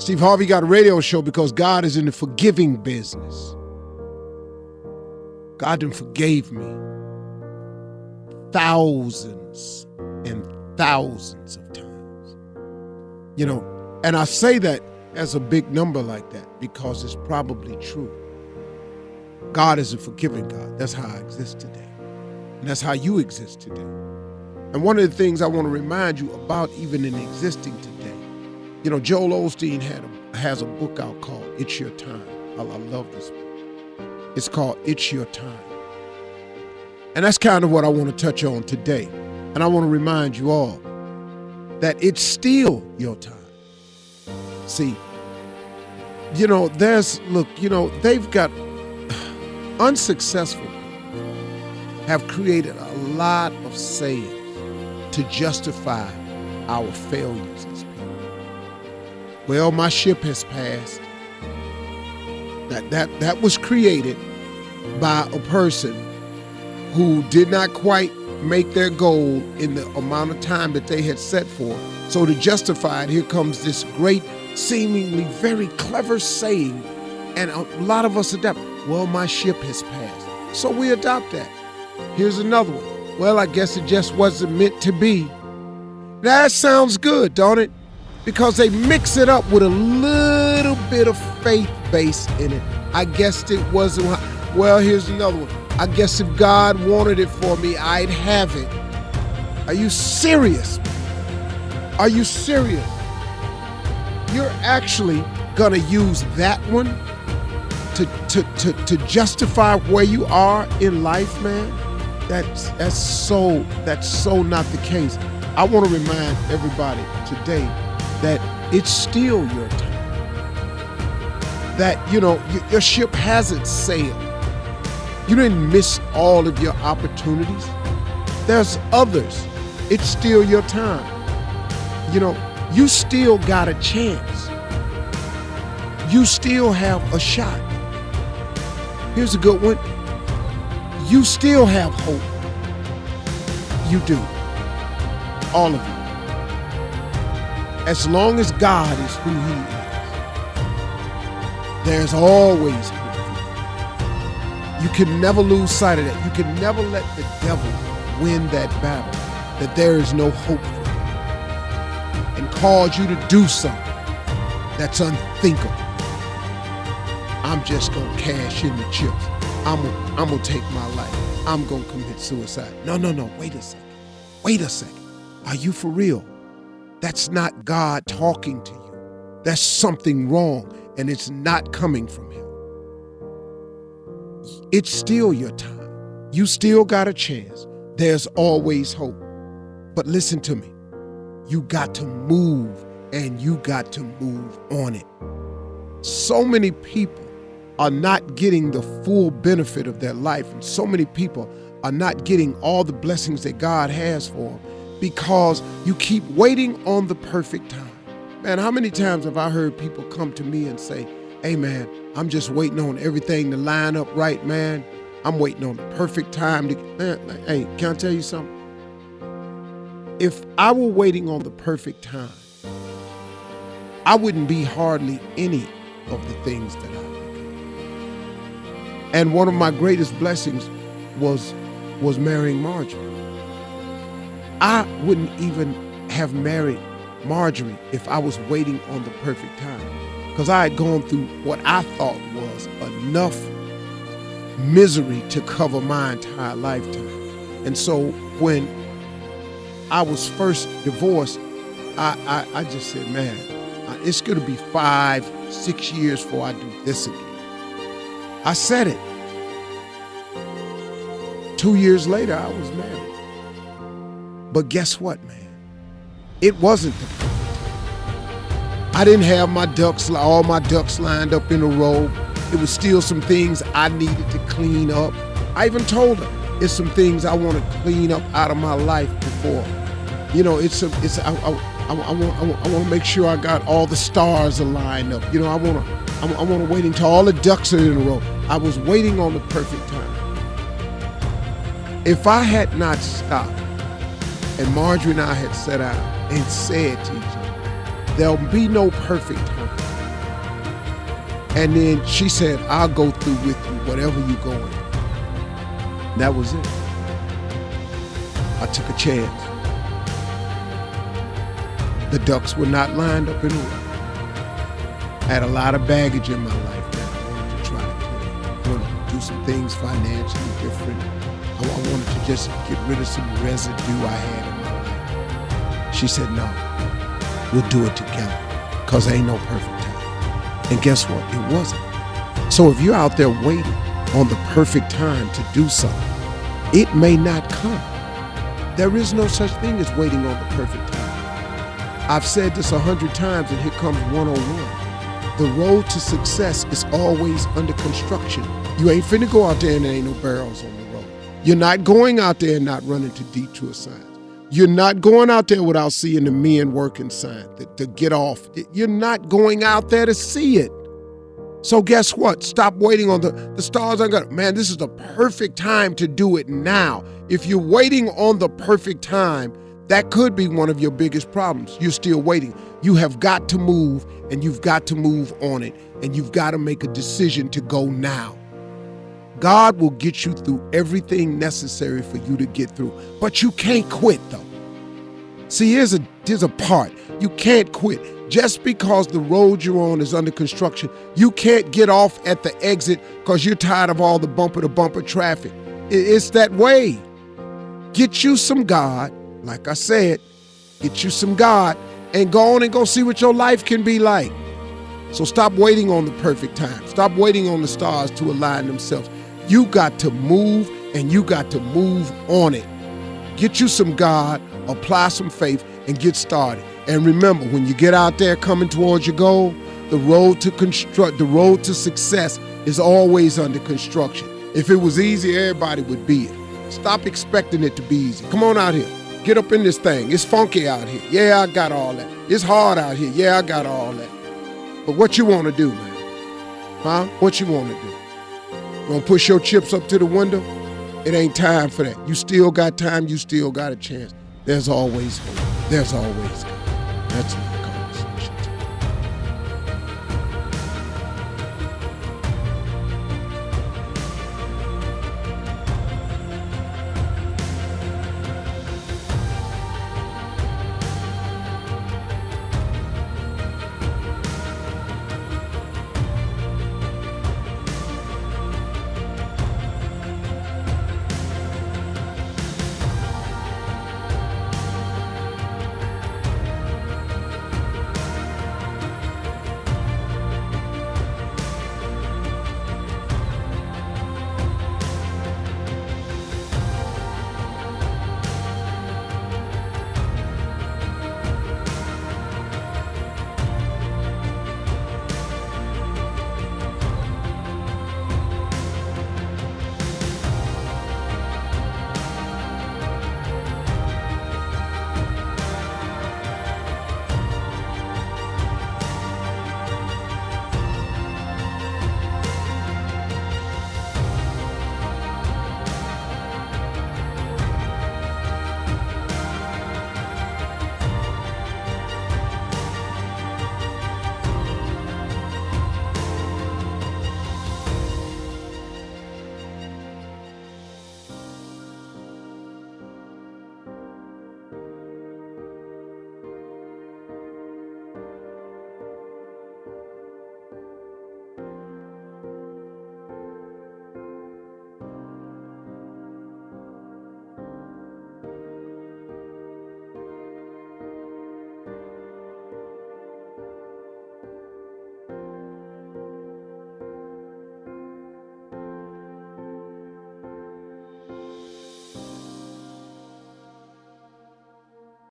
Steve Harvey got a radio show because God is in the forgiving business. God done forgave me thousands and thousands of times. You know, and I say that as a big number like that because it's probably true. God is a forgiving God. That's how I exist today. And that's how you exist today. And one of the things I want to remind you about even in existing today, you know, Joel Osteen has a book out called It's Your Time. I love this book. It's called It's Your Time. And that's kind of what I want to touch on today. And I want to remind you all that it's still your time. See, you know, they've got unsuccessful people have created a lot of sayings to justify our failures as people. Well, my ship has passed. That was created by a person who did not quite make their goal in the amount of time that they had set for. So to justify it, here comes this great, seemingly very clever saying, and a lot of us adopt, well, my ship has passed. So we adopt that. Here's another one. Well, I guess it just wasn't meant to be. That sounds good, don't it? Because they mix it up with a little bit of faith base in it. I guess it wasn't. Well, here's another one. I guess if God wanted it for me, I'd have it. Are you serious? Are you serious? You're actually gonna use that one to justify where you are in life, man? That's so not the case. I want to remind everybody today that it's still your time. That, you know, your ship hasn't sailed. You didn't miss all of your opportunities. There's others. It's still your time. You know, you still got a chance. You still have a shot. Here's a good one. You still have hope. You do. All of you. As long as God is who He is, there's always hope for you. You can never lose sight of that. You can never let the devil win that battle, that there is no hope for you, and cause you to do something that's unthinkable. I'm just going to cash in the chips. I'm going to take my life. I'm going to commit suicide. No. Wait a second. Are you for real? That's not God talking to you. That's something wrong, and it's not coming from Him. It's still your time. You still got a chance. There's always hope. But listen to me. You got to move, and you got to move on it. So many people are not getting the full benefit of their life, and so many people are not getting all the blessings that God has for them because you keep waiting on the perfect time. Man, how many times have I heard people come to me and say, hey man, I'm just waiting on everything to line up right, man. I'm waiting on the perfect time to, man, hey, can I tell you something? If I were waiting on the perfect time, I wouldn't be hardly any of the things that I become. And one of my greatest blessings was marrying Marjorie. I wouldn't even have married Marjorie if I was waiting on the perfect time, because I had gone through what I thought was enough misery to cover my entire lifetime. And so when I was first divorced, I just said, man, it's going to be 5-6 years before I do this again. I said it. 2 years later, I was married. But guess what, man? It wasn't the perfect time. I didn't have all my ducks lined up in a row. It was still some things I needed to clean up. I even told her, it's some things I want to clean up out of my life before. You know, I want to make sure I got all the stars aligned up. You know, I want to wait until all the ducks are in a row. I was waiting on the perfect time. If I had not stopped, and Marjorie and I had set out and said to each other, there'll be no perfect time. And then she said, I'll go through with you, whatever you're going. That was it. I took a chance. The ducks were not lined up in a row. I had a lot of baggage in my life that I wanted to try to clear. I wanted to do some things financially different. I wanted to just get rid of some residue I had in my life. She said, no, we'll do it together, because there ain't no perfect time. And guess what? It wasn't. So if you're out there waiting on the perfect time to do something, it may not come. There is no such thing as waiting on the perfect time. I've said this 100 times, and here comes 101. The road to success is always under construction. You ain't finna go out there and there ain't no barrels on the road. You're not going out there and not running to detour signs. You're not going out there without seeing the men working sign to get off. You're not going out there to see it. So guess what? Stop waiting on the stars. Man, this is the perfect time to do it now. If you're waiting on the perfect time, that could be one of your biggest problems. You're still waiting. You have got to move, and you've got to move on it, and you've got to make a decision to go now. God will get you through everything necessary for you to get through, but you can't quit though. See, here's a part. You can't quit. Just because the road you're on is under construction, you can't get off at the exit because you're tired of all the bumper-to-bumper traffic. It's that way. Get you some God. Like I said, get you some God and go on and go see what your life can be like. So stop waiting on the perfect time. Stop waiting on the stars to align themselves. You got to move, and you got to move on it. Get you some God, apply some faith, and get started. And remember, when you get out there coming towards your goal, the road to success is always under construction. If it was easy, everybody would be it. Stop expecting it to be easy. Come on out here. Get up in this thing. It's funky out here. Yeah, I got all that. It's hard out here. Yeah, I got all that. But what you want to do, man? Huh? What you want to do? Gonna push your chips up to the window? It ain't time for that. You still got time. You still got a chance. There's always hope. There's always hope. That's it.